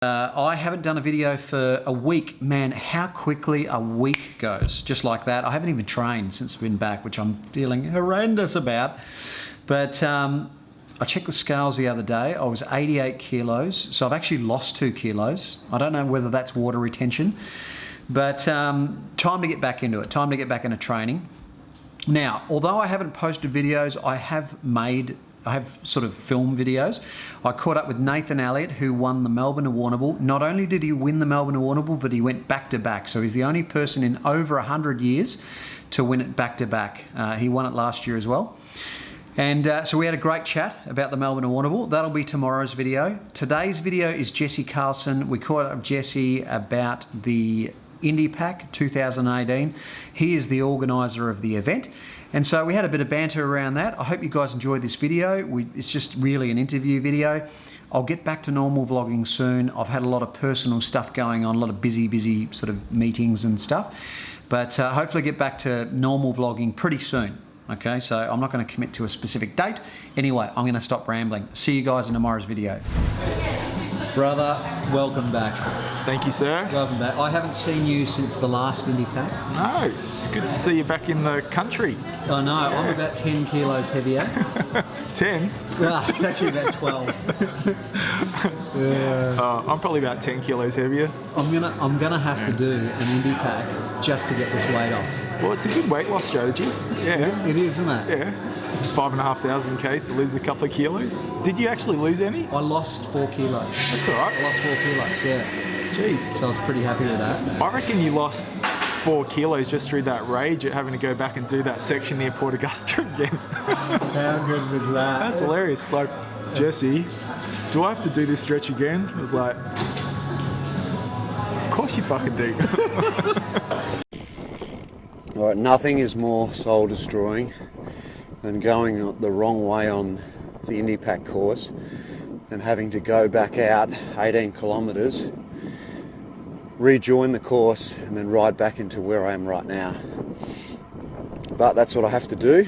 I haven't done a video for a week. Man, how quickly a week goes, just like that. I haven't even trained since I've been back, which I'm feeling horrendous about. But I checked the scales the other day. I was 88 kilos, so I've actually lost 2 kilos. I don't know whether that's water retention, but time to get back into it, time to get back into training. Now, although I haven't posted videos, I have sort of film videos. I caught up with Nathan Elliott, who won the Melbourne Warrnambool. Not only did he win the Melbourne Warrnambool, but he went back to back. So he's the only person in over 100 years to win it back to back. He won it last year as well. And so we had a great chat about the Melbourne Warrnambool. That'll be tomorrow's video. Today's video is Carrlsson. We caught up with Jesse about the INDIPAC 2018. He is the organiser of the event. And so we had a bit of banter around that. I hope you guys enjoyed this video. It's just really an interview video. I'll get back to normal vlogging soon. I've had a lot of personal stuff going on, a lot of busy sort of meetings and stuff. But hopefully get back to normal vlogging pretty soon. Okay, so I'm not going to commit to a specific date. Anyway, I'm going to stop rambling. See you guys in tomorrow's video. Brother, welcome back. Thank you, sir. Welcome back. I haven't seen you since the last INDIPAC. No, it's good to see you back in the country. I know, yeah. I'm about 10 kilos heavier. 10? It's actually about 12. Yeah. I'm probably about 10 kilos heavier. I'm gonna have to do an INDIPAC just to get this weight off. Well, it's a good weight loss strategy. Yeah. It is, isn't it? Yeah. Just 5,500 k's to lose a couple of kilos. Did you actually lose any? I lost 4 kilos. That's all right. I lost 4 kilos, yeah. Jeez. So I was pretty happy with that. I reckon you lost 4 kilos just through that rage at having to go back and do that section near Port Augusta again. How good was that? That's hilarious. It's like, Jesse, do I have to do this stretch again? I was like, of course you fucking do. Alright, nothing is more soul destroying than going the wrong way on the INDIPAC course and having to go back out 18 kilometres, rejoin the course and then ride back into where I am right now. But that's what I have to do.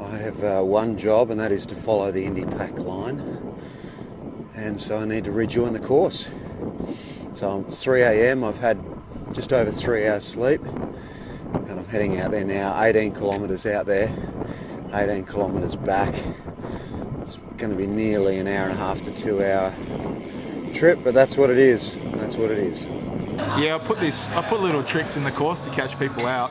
I have one job, and that is to follow the INDIPAC line, and so I need to rejoin the course. So it's 3 a.m, I've had just over 3 hours sleep, and I'm heading out there now, 18 kilometres out there, 18 kilometres back. It's going to be nearly an hour and a half to 2 hour trip, but that's what it is. That's what it is. Yeah, I put little tricks in the course to catch people out.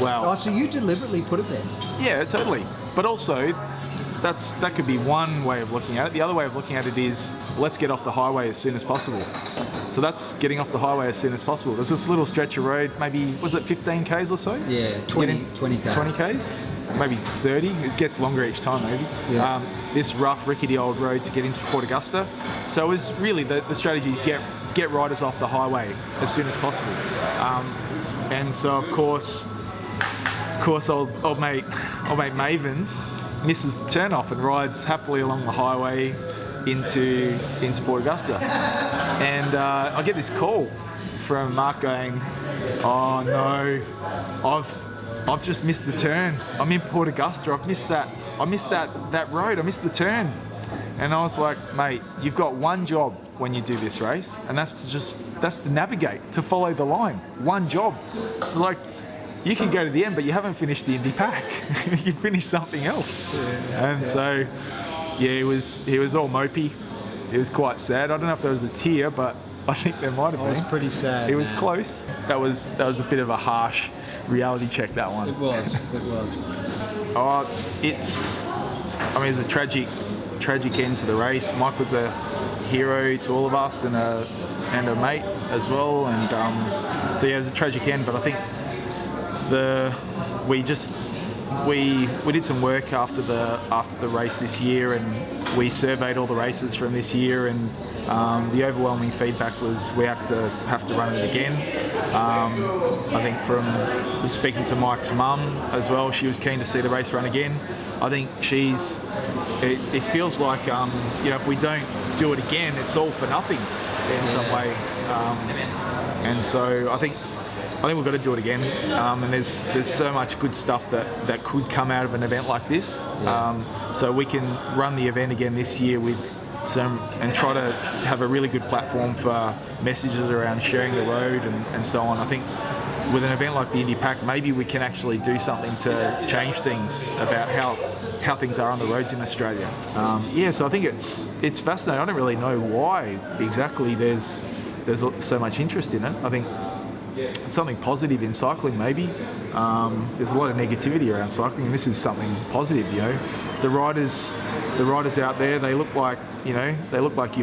Wow. Oh, so you deliberately put it there? Yeah, totally. But also, that could be one way of looking at it. The other way of looking at it is, let's get off the highway as soon as possible. So that's getting off the highway as soon as possible. There's this little stretch of road, maybe, was it 15 k's or so? Yeah, 20 k's. 20 k's? Maybe 30. It gets longer each time, maybe. Yeah. This rough, rickety old road to get into Port Augusta. So it was really the strategy is get riders off the highway as soon as possible. And so, of course, old mate Maven misses the turn off and rides happily along the highway into Port Augusta. And I get this call from Mark going, "Oh no, I've just missed the turn. I'm in Port Augusta. I missed that road. I missed the turn." And I was like, "Mate, you've got one job when you do this race, and that's to navigate, to follow the line. One job. Like, you can go to the end, but you haven't finished the INDIPAC. You finished something else." So, yeah, he was all mopey. It was quite sad. I don't know if there was a tear, but I think there might have been. It was pretty sad. It was close. That was a bit of a harsh reality check, that one. It was. It's a tragic end to the race. Mike was a hero to all of us and a mate as well. And so yeah, it was a tragic end. But I think we did some work after the race this year, and we surveyed all the races from this year, and the overwhelming feedback was we have to run it again. I think from speaking to Mike's mum as well, she was keen to see the race run again. I think it feels like if we don't do it again, it's all for nothing in some way. And so I think we've got to do it again, and there's so much good stuff that could come out of an event like this. So we can run the event again this year with and try to have a really good platform for messages around sharing the road and so on. I think with an event like the INDIPAC, maybe we can actually do something to change things about how things are on the roads in Australia. So I think it's fascinating. I don't really know why exactly there's so much interest in it. I think it's something positive in cycling, maybe. There's a lot of negativity around cycling, and this is something positive. The riders out there, they look like you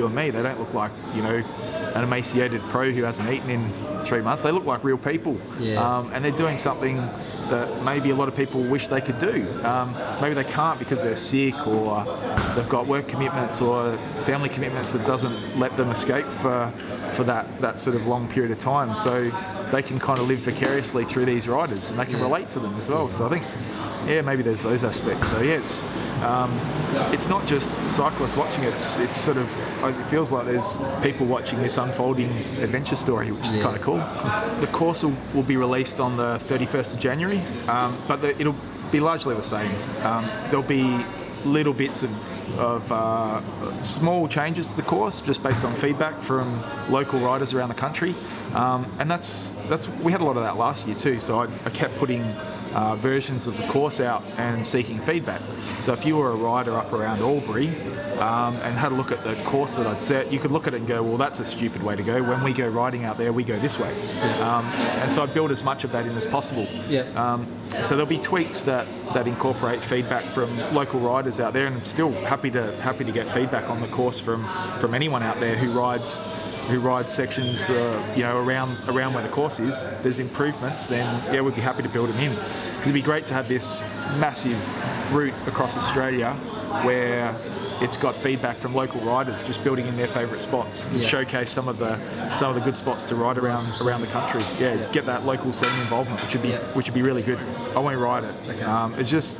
and me. They don't look like an emaciated pro who hasn't eaten in 3 months. They look like real people, and they're doing something that maybe a lot of people wish they could do. Maybe they can't because they're sick, or they've got work commitments or family commitments that doesn't let them escape for that sort of long period of time. So they can kind of live vicariously through these riders, and they can relate to them as well. So I think, maybe there's those aspects. So it's not just cyclists watching it. It's sort of, it feels like there's people watching this unfolding adventure story, which is kind of cool. The course will be released on the 31st of January, but it'll be largely the same. There'll be little bits of small changes to the course just based on feedback from local riders around the country, and that's we had a lot of that last year too. So I kept putting versions of the course out and seeking feedback. So if you were a rider up around Albury and had a look at the course that I'd set, you could look at it and go, well, that's a stupid way to go. When we go riding out there, we go this way. And so I build as much of that in as possible. So there'll be tweaks that incorporate feedback from local riders out there, and I'm still happy to get feedback on the course from anyone out there who rides sections around where the course is. There's improvements, then we'd be happy to build them in, because it'd be great to have this massive route across Australia where it's got feedback from local riders just building in their favourite spots, and showcase some of the good spots to ride around the country. Get that local scene involvement, which would be really good. I won't ride it. It's just,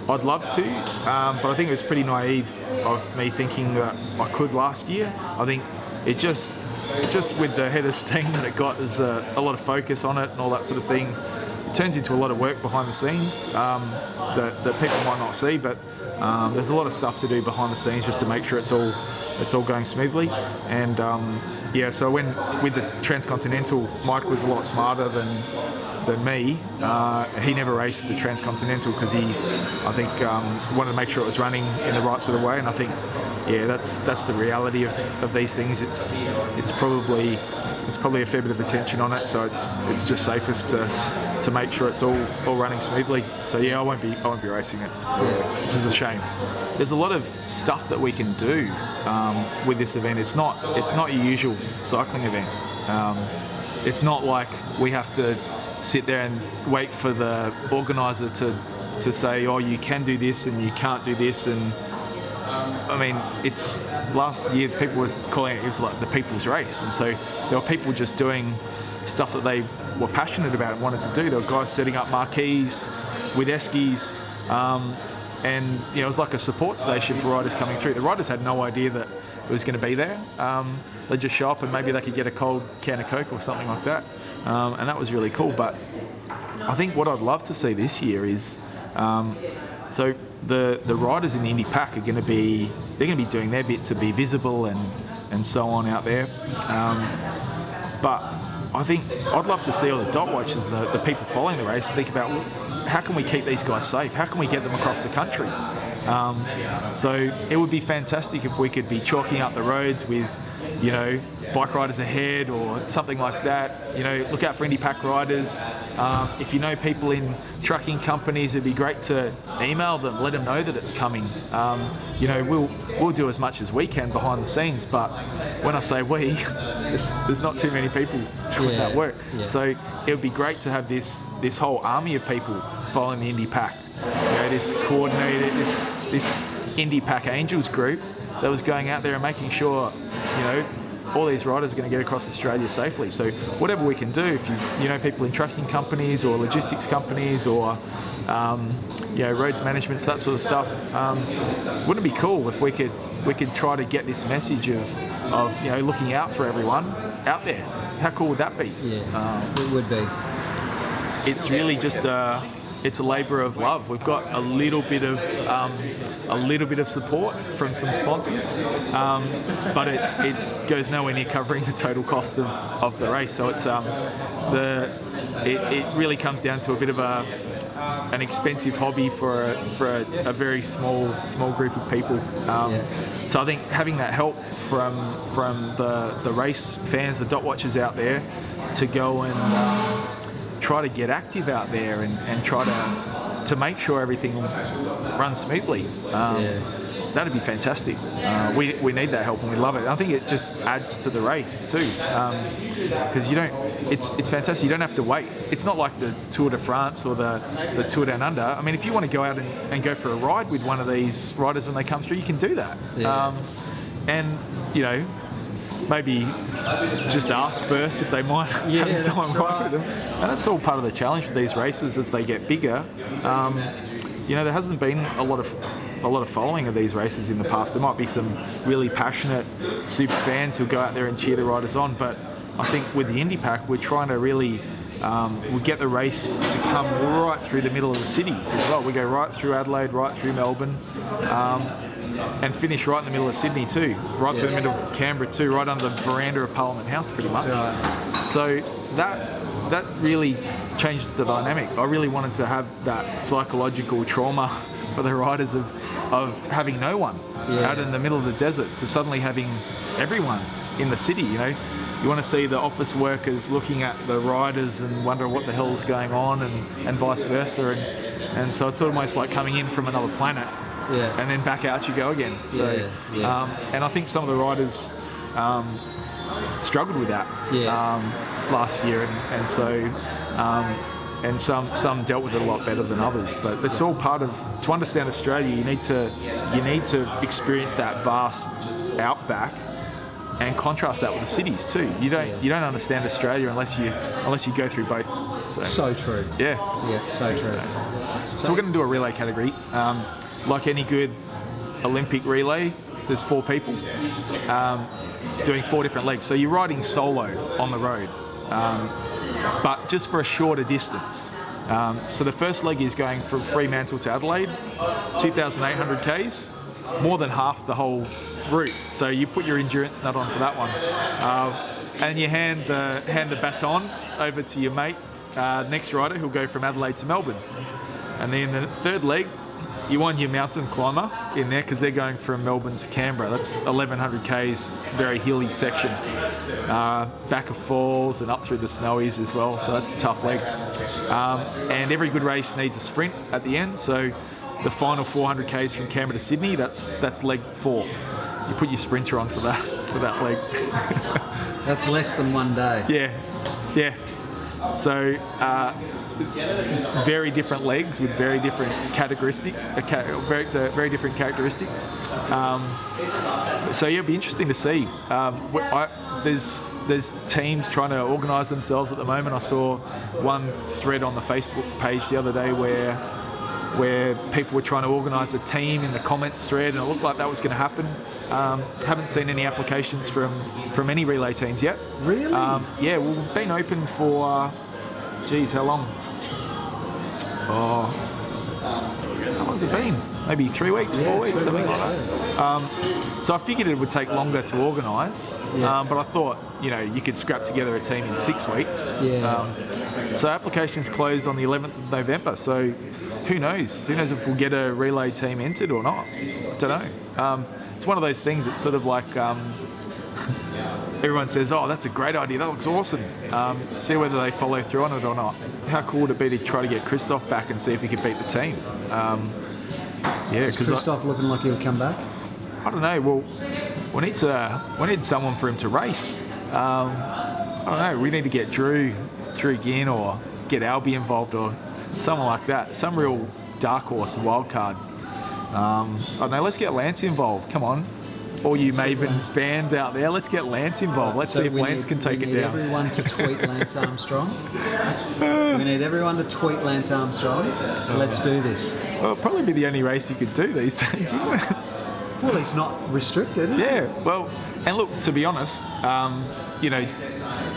I'd love to, but I think it was pretty naive of me thinking that I could last year. I think it just with the head of steam that it got, there's a lot of focus on it and all that sort of thing. It turns into a lot of work behind the scenes that people might not see, but there's a lot of stuff to do behind the scenes just to make sure it's all going smoothly. And so when with the Transcontinental, Mike was a lot smarter than me. He never raced the Transcontinental because I think wanted to make sure it was running in the right sort of way. And I think that's the reality of these things. It's probably a fair bit of attention on it, so it's just safest to make sure it's all running smoothly. So I won't be racing it, which is a shame. There's a lot of stuff that we can do with this event. It's not your usual cycling event. It's not like we have to sit there and wait for the organiser to say, oh, you can do this and you can't do this. And I mean, it's last year people was calling it was like the people's race, and so there were people just doing stuff that they were passionate about and wanted to do. There were guys setting up marquees with eskies, and it was like a support station for riders coming through. The riders had no idea that it was going to be there. They'd just show up and maybe they could get a cold can of Coke or something like that, and that was really cool. But I think what I'd love to see this year is so the riders in the INDIPAC are going to be doing their bit to be visible and so on out there. But I think I'd love to see all the dot watchers, the people following the race, think about, well, how can we keep these guys safe? How can we get them across the country? So it would be fantastic if we could be chalking up the roads with, bike riders ahead or something like that. Look out for INDIPAC riders. If you know people in trucking companies, it'd be great to email them, let them know that it's coming. We'll do as much as we can behind the scenes, but when I say we, there's not too many people doing that work. So it would be great to have this whole army of people following the INDIPAC. This coordinated, this INDIPAC Angels group that was going out there and making sure, all these riders are going to get across Australia safely. So whatever we can do, if you know people in trucking companies or logistics companies or roads management, that sort of stuff, wouldn't it be cool if we could try to get this message of looking out for everyone out there? How cool would that be? It would be. It's really just it's a labour of love. We've got a little bit of support from some sponsors, but it goes nowhere near covering the total cost of the race. So it's it really comes down to a bit of an expensive hobby for a very small group of people. So I think having that help from the race fans, the dot watchers out there, to go and try to get active out there and try to make sure everything runs smoothly. That'd be fantastic. We need that help and we love it. I think it just adds to the race too, because it's fantastic. You don't have to wait. It's not like the Tour de France or the Tour Down Under. I mean, if you want to go out and go for a ride with one of these riders when they come through, you can do that. And maybe just ask first if they mind having someone ride with them. And that's all part of the challenge for these races as they get bigger. There hasn't been a lot of following of these races in the past. There might be some really passionate super fans who go out there and cheer the riders on, but I think with the INDIPAC, we're trying to really we get the race to come right through the middle of the cities as well. We go right through Adelaide, right through Melbourne, and finish right in the middle of Sydney too, right through the middle of Canberra too, right under the veranda of Parliament House pretty much. So that really changes the dynamic. I really wanted to have that psychological trauma for the riders of having no one out in the middle of the desert to suddenly having everyone in the city. You want to see the office workers looking at the riders and wonder what the hell's going on, and vice versa. And so it's almost like coming in from another planet, and then back out you go again. So, and I think some of the riders struggled with that last year, and so and some dealt with it a lot better than others. But it's all part of, to understand Australia, you need to experience that vast outback and contrast that with the cities too. You don't understand Australia unless you go through both. So true. So true. So we're going to do a relay category. Like any good Olympic relay, there's 4 people doing 4 different legs. So you're riding solo on the road, but just for a shorter distance. So the first leg is going from Fremantle to Adelaide, 2,800 Ks, more than half the whole route. So you put your endurance nut on for that one, and you hand the baton over to your mate, next rider, who'll go from Adelaide to Melbourne. And then the third leg, you want your mountain climber in there because they're going from Melbourne to Canberra. That's 1,100 Ks, very hilly section, back of falls and up through the snowies as well. So that's a tough leg. And every good race needs a sprint at the end. So the final 400 Ks from Canberra to Sydney, that's leg 4. You put your sprinter on for that leg. That's less than one day. Yeah. So very different legs with very different very different characteristics. So it'll be interesting to see. There's teams trying to organise themselves at the moment. I saw one thread on the Facebook page the other day where people were trying to organise a team in the comments thread, and it looked like that was going to happen. Haven't seen any applications from any relay teams yet. Really? Yeah, well, we've been open for, how long? How long's it been? Maybe 3 weeks, 4 weeks, something like that. So I figured it would take longer to organise, but I thought, you could scrap together a team in 6 weeks. So applications close on the 11th of November, so who knows? Who knows if we'll get a relay team entered or not? I don't know. It's one of those things that's sort of like, everyone says, oh, that's a great idea, that looks awesome. See whether they follow through on it or not. How cool would it be to try to get Christoph back and see if he could beat the team? Is Christoph looking like he'll come back? I don't know. Well, we need someone for him to race. I don't know. We need to get Drew Ginn or get Albie involved or someone like that. Some real dark horse, wild card. I don't know. Let's get Lance involved. Come on. All you Maven fans out there, let's get Lance involved. Let's see if Lance can take it down. We need everyone to tweet Lance Armstrong. We need everyone to tweet Lance Armstrong. Let's do this. Well, it'll probably be the only race you could do these days, wouldn't it? Well, he's not restricted, is he? Well, and look, to be honest,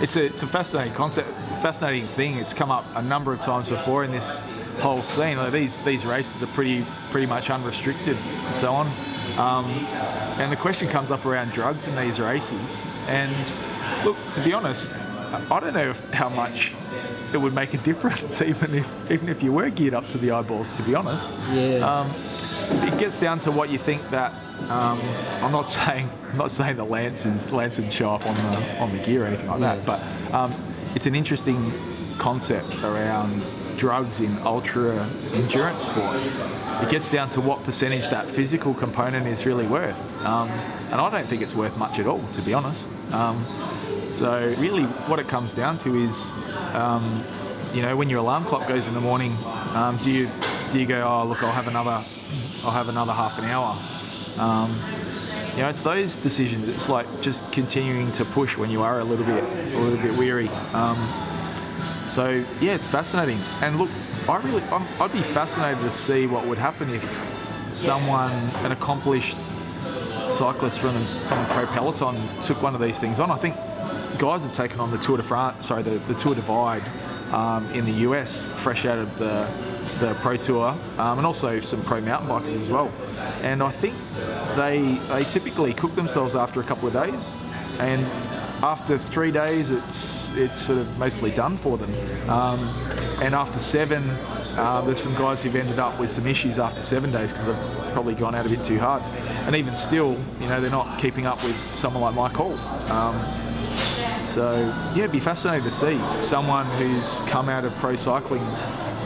it's a fascinating concept, fascinating thing. It's come up a number of times before in this whole scene. Like these races are pretty much unrestricted and so on. And the question comes up around drugs in these races. And look, to be honest, I don't know how much it would make a difference, even if you were geared up to the eyeballs. To be honest, it gets down to what you think that. I'm not saying that Lance would show up on the gear or anything like that, but it's an interesting concept around drugs in ultra endurance sport. It gets down to what percentage that physical component is really worth, and I don't think it's worth much at all, to be honest. So really, what it comes down to is, when your alarm clock goes in the morning, do you go, oh look, I'll have another half an hour. It's those decisions. It's like just continuing to push when you are a little bit weary. So yeah, it's fascinating. And look, I'd be fascinated to see what would happen if an accomplished cyclist from the pro peloton took one of these things on. I think guys have taken on the Tour Divide in the US, fresh out of the Pro Tour, and also some pro mountain bikers as well. And I think they typically cook themselves after a couple of days, and after 3 days it's sort of mostly done for them. And after 7, there's some guys who've ended up with some issues after 7 days because they've probably gone out a bit too hard. And even still, they're not keeping up with someone like Mike Hall. So yeah, it'd be fascinating to see someone who's come out of pro cycling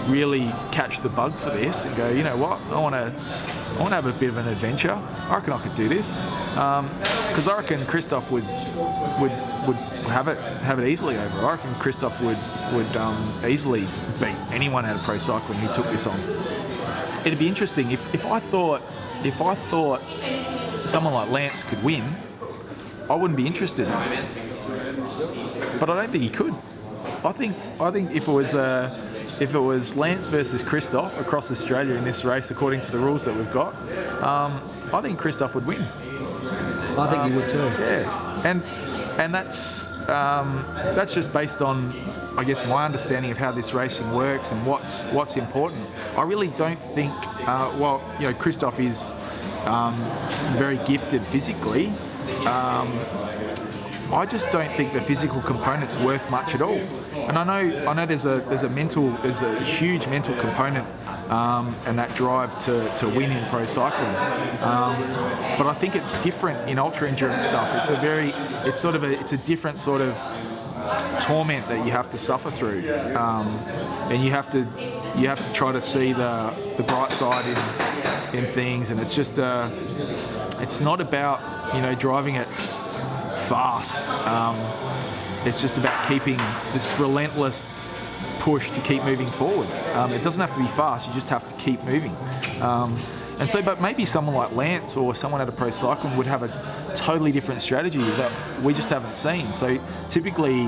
really catch the bug for this and go, you know what, I want to have a bit of an adventure. I reckon I could do this, because I reckon Christoph would have it easily over. I reckon Christoph would easily beat anyone out of pro cycling who took this on. It'd be interesting if I thought someone like Lance could win, I wouldn't be interested. But I don't think he could. I think if it was Lance versus Christoph across Australia in this race, according to the rules that we've got, I think Christoph would win. I think he would too. Yeah, and that's just based on, I guess, my understanding of how this racing works and what's important. I really don't think. Christoph is very gifted physically. I just don't think the physical component's worth much at all. And I know there's a huge mental component and that drive to win in pro cycling. But I think it's different in ultra endurance stuff. It's a different sort of torment that you have to suffer through, and you have to try to see the bright side in things. And it's just it's not about driving it fast. It's just about keeping this relentless push to keep moving forward. It doesn't have to be fast, you just have to keep moving. But maybe someone like Lance or someone at a pro cycling would have a totally different strategy that we just haven't seen. So typically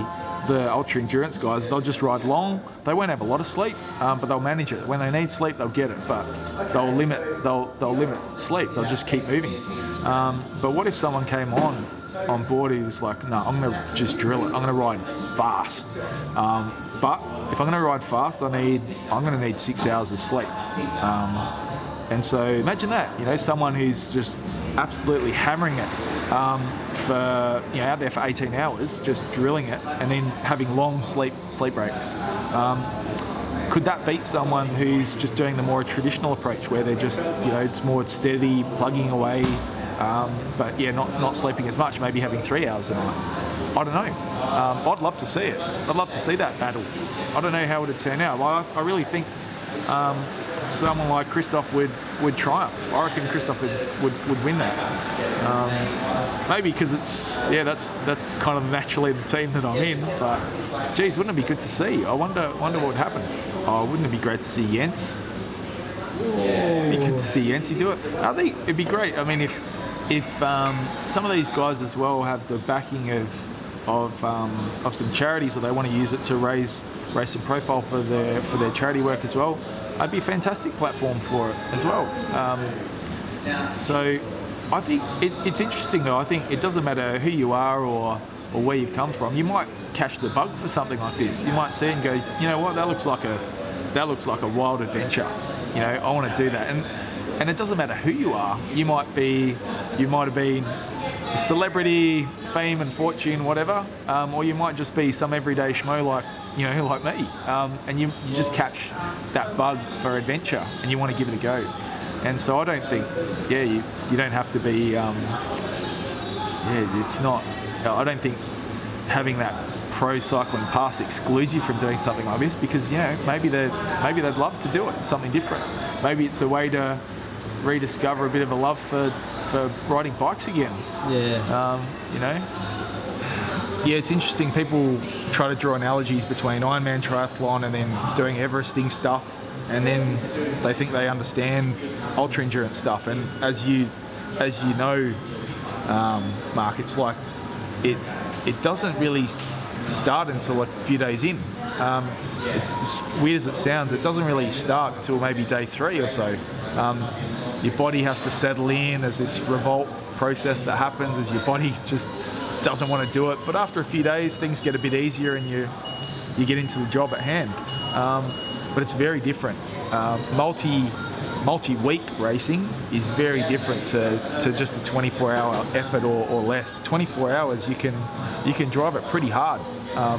the ultra endurance guys, they'll just ride long, they won't have a lot of sleep, but they'll manage it. When they need sleep, they'll get it, but they'll limit sleep, they'll just keep moving. But what if someone came on board who was like, no, I'm going to just drill it, I'm going to ride fast. But if I'm going to ride fast, I'm going to need 6 hours of sleep. And so imagine that, someone who's just absolutely hammering it for out there for 18 hours, just drilling it, and then having long sleep breaks. Could that beat someone who's just doing the more traditional approach, where they're just it's more steady, plugging away, but not sleeping as much, maybe having 3 hours a night? I don't know. I'd love to see it. I'd love to see that battle. I don't know how it would turn out. Well, I really think someone like Christoph would triumph. I reckon Christoph would win that. Maybe because that's kind of naturally the team that I'm in. But geez, wouldn't it be good to see? I wonder what would happen. Oh, wouldn't it be great to see Jens? It'd be good to see Jensi do it. I think it'd be great. I mean, if some of these guys as well have the backing of some charities, or they want to use it to raise some profile for their charity work as well, it'd be a fantastic platform for it as well. So I think it's interesting though. I think it doesn't matter who you are or where you've come from. You might catch the bug for something like this. You might see it and go, you know what, that looks like that looks like a wild adventure. I want to do that. And it doesn't matter who you are. You might have been a celebrity, fame and fortune, whatever, or you might just be some everyday schmo like me, and you just catch that bug for adventure and you want to give it a go. And so I don't think, you don't have to be, it's not, I don't think having that pro cycling pass excludes you from doing something like this, because maybe they'd love to do it, something different. Maybe it's a way to rediscover a bit of a love for riding bikes again. It's interesting. People try to draw analogies between Ironman triathlon and then doing Everesting stuff, and then they think they understand ultra endurance stuff. And as you know, Mark, it's like it doesn't really start until a few days in. It's as weird as it sounds, it doesn't really start until maybe day 3 or so. Your body has to settle in. There's this revolt process that happens as your body just doesn't want to do it. But after a few days, things get a bit easier and you get into the job at hand. But it's very different. Multi-week racing is very different to just a 24-hour effort or less. 24 hours, you can drive it pretty hard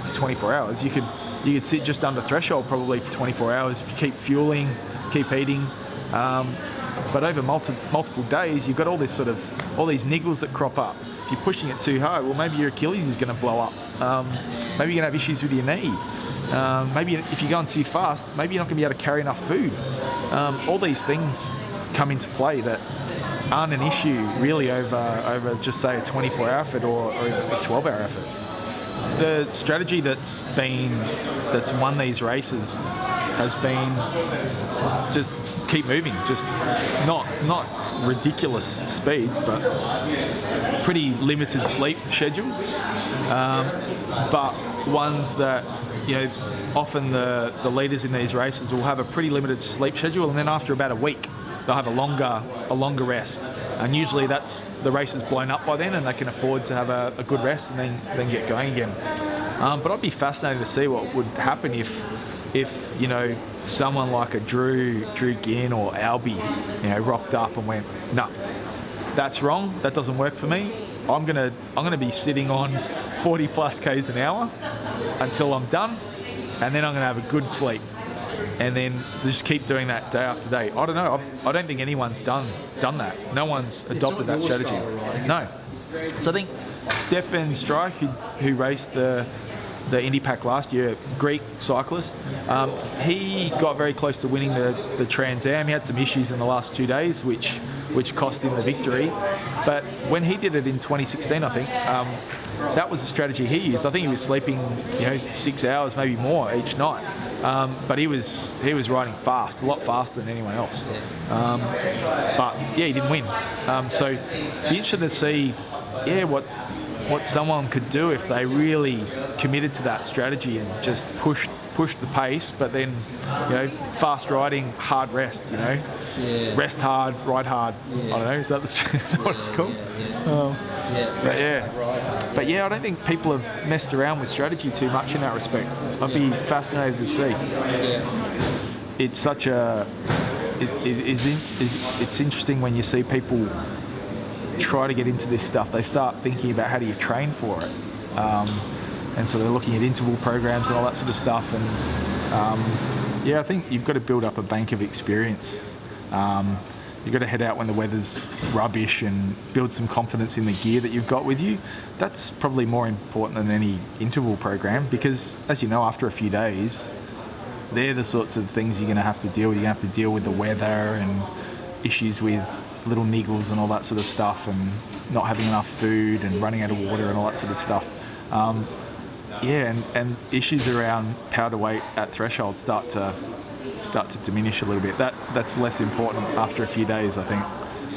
for 24 hours. You could sit just under threshold probably for 24 hours if you keep fueling, keep eating. But over multiple days, you've got all these niggles that crop up. If you're pushing it too hard, well, maybe your Achilles is going to blow up. Maybe you're going to have issues with your knee. Maybe if you're going too fast, maybe you're not going to be able to carry enough food. All these things come into play that aren't an issue really over just say a 24-hour effort or a 12-hour effort. The strategy that's won these races has been just keep moving, just not ridiculous speeds, but pretty limited sleep schedules, but ones that often the leaders in these races will have a pretty limited sleep schedule, and then after about a week they'll have a longer rest, and usually that's the race is blown up by then and they can afford to have a good rest and then get going again. But I'd be fascinated to see what would happen if someone like a Drew Ginn or Albie rocked up and went, no, that's wrong, that doesn't work for me. I'm gonna be sitting on 40 plus k's an hour until I'm done, and then I'm gonna have a good sleep, and then just keep doing that day after day. I don't know. I don't think anyone's done that. No one's adopted that strategy. No. So I think Stefan Streich, who raced the INDIPAC last year, Greek cyclist, he got very close to winning the Trans Am. He had some issues in the last 2 days, which cost him the victory. But when he did it in 2016, I think, that was the strategy he used. I think he was sleeping 6 hours, maybe more each night. But he was riding fast, a lot faster than anyone else. But he didn't win. So it'd be interesting to see, what someone could do if they really committed to that strategy and just pushed the pace, but then fast riding, hard rest. Rest hard, ride hard. I don't know. Is that what it's called? But I don't think people have messed around with strategy too much in that respect. I'd be fascinated to see. It's such a. It's interesting when you see people try to get into this stuff. They start thinking about how do you train for it, and so they're looking at interval programs and all that sort of stuff. And I think you've got to build up a bank of experience. You've got to head out when the weather's rubbish and build some confidence in the gear that you've got with you. That's probably more important than any interval program, because as you know, after a few days, they're the sorts of things you're going to have to deal with. You're going to have to deal with the weather and issues with little niggles and all that sort of stuff, and not having enough food and running out of water and all that sort of stuff. And issues around power to weight at threshold start to diminish a little bit. That's less important after a few days, I think.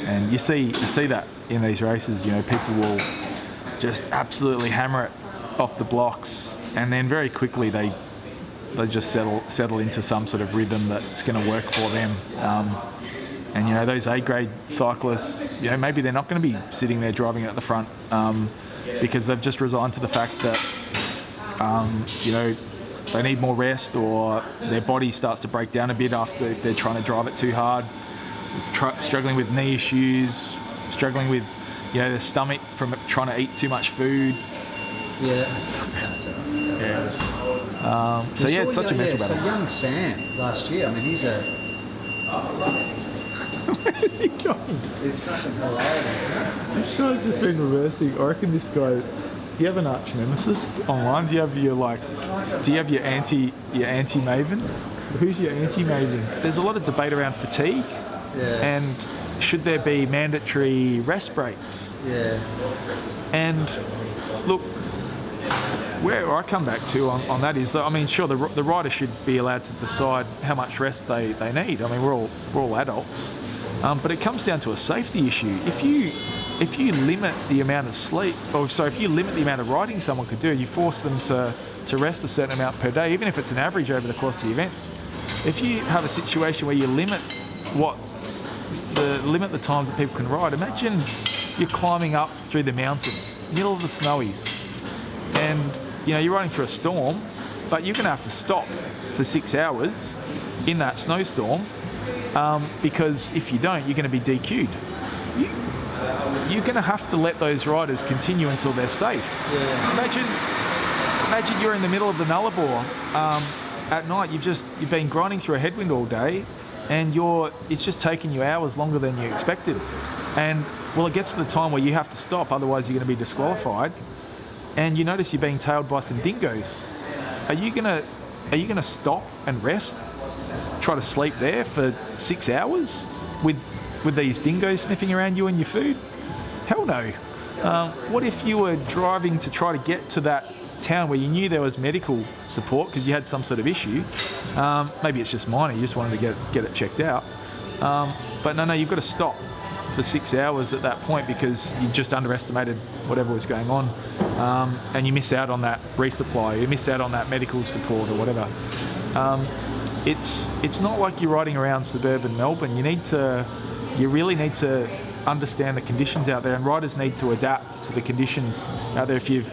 And you see that in these races. People will just absolutely hammer it off the blocks, and then very quickly they just settle into some sort of rhythm that's going to work for them. And those A-grade cyclists, maybe they're not going to be sitting there driving it at the front, because they've just resigned to the fact that they need more rest, or their body starts to break down a bit after if they're trying to drive it too hard. Struggling with knee issues, struggling with their stomach from trying to eat too much food. Yeah. So it's such a mental battle. So young Sam last year, I mean, he's a... Where is he going? It's fucking hilarious. This guy's just been reversing. I reckon this guy... Do you have an arch nemesis online? Do you have your anti-Maven? Who's your anti-Maven? There's a lot of debate around fatigue. Yeah. And should there be mandatory rest breaks? Yeah. And look, where I come back to on that is, I mean, sure, the rider should be allowed to decide how much rest they need. I mean, we're all adults, but it comes down to a safety issue. If you limit the amount of if you limit the amount of riding someone could do, you force them to rest a certain amount per day, even if it's an average over the course of the event. If you have a situation where you limit the times that people can ride, imagine you're climbing up through the mountains, middle of the snowies, and you're riding through a storm, but you're going to have to stop for 6 hours in that snowstorm, because if you don't, you're going to be DQ'd. You're going to have to let those riders continue until they're safe. Yeah. Imagine you're in the middle of the Nullarbor at night. You've been grinding through a headwind all day, and it's just taking you hours longer than you expected. And it gets to the time where you have to stop, otherwise you're going to be disqualified. And you notice you're being tailed by some dingoes. Are you gonna stop and rest? Try to sleep there for 6 hours with these dingoes sniffing around you and your food? Hell no. What if you were driving to try to get to that town where you knew there was medical support because you had some sort of issue? Maybe it's just minor, you just wanted to get it checked out. But no, you've got to stop for 6 hours at that point because you just underestimated whatever was going on, and you miss out on that resupply, you miss out on that medical support or whatever. It's not like you're riding around suburban Melbourne. You really need to understand the conditions out there, and riders need to adapt to the conditions out there. If you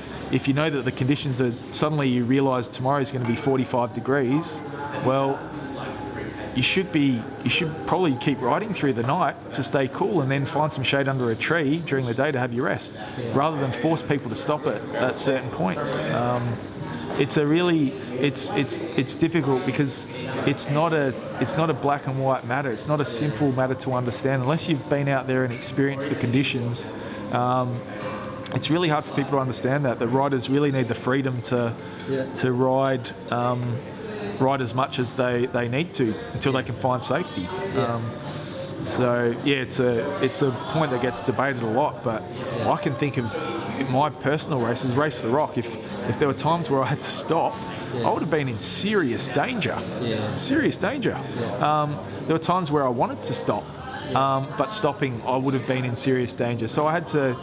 know that the conditions are, suddenly you realise tomorrow is going to be 45 degrees, well, you should probably keep riding through the night to stay cool, and then find some shade under a tree during the day to have your rest, rather than force people to stop at certain points. It's difficult because it's not a black and white matter. It's not a simple matter to understand unless you've been out there and experienced the conditions. It's really hard for people to understand that riders really need the freedom to ride as much as they need to until they can find safety. It's a point that gets debated a lot, but I can think of my personal races, Race the Rock. If there were times where I had to stop, I would have been in serious danger. Serious danger. There were times where I wanted to stop, but stopping, I would have been in serious danger. So I had to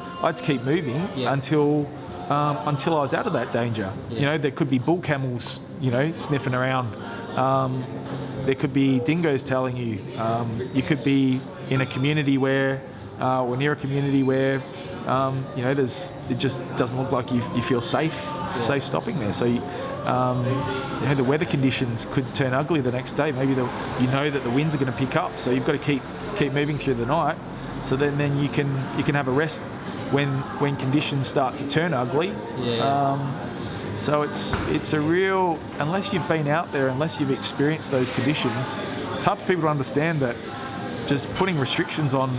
keep moving until I was out of that danger. There could be bull camels, sniffing around. There could be dingoes telling you. You could be in a community where, or near a community where, it just doesn't look like you feel safe stopping there. So, the weather conditions could turn ugly the next day. Maybe that the winds are going to pick up, so you've got to keep moving through the night. So then you can have a rest when conditions start to turn ugly. So it's a real, unless you've been out there, unless you've experienced those conditions, it's hard for people to understand that just putting restrictions on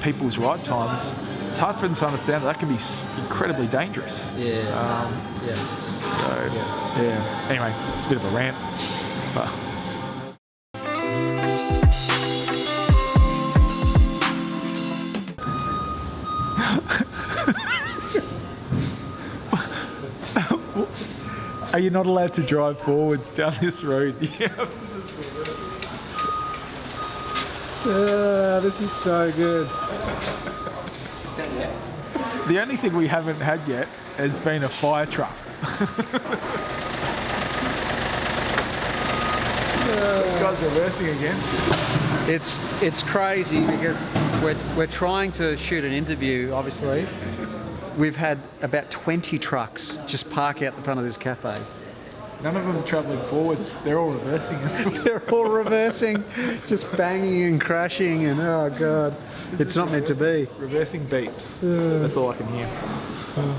people's ride times, it's hard for them to understand that can be incredibly dangerous. Anyway, it's a bit of a rant. But are you not allowed to drive forwards down this road? You have to just this is so good. The only thing we haven't had yet has been a fire truck. This guy's reversing again. It's crazy because we're trying to shoot an interview, obviously. We've had about 20 trucks just park out the front of this cafe. None of them are travelling forwards. They're all reversing. They're all reversing, just banging and crashing, and oh god, it's not meant to be. Reversing beeps. That's all I can hear.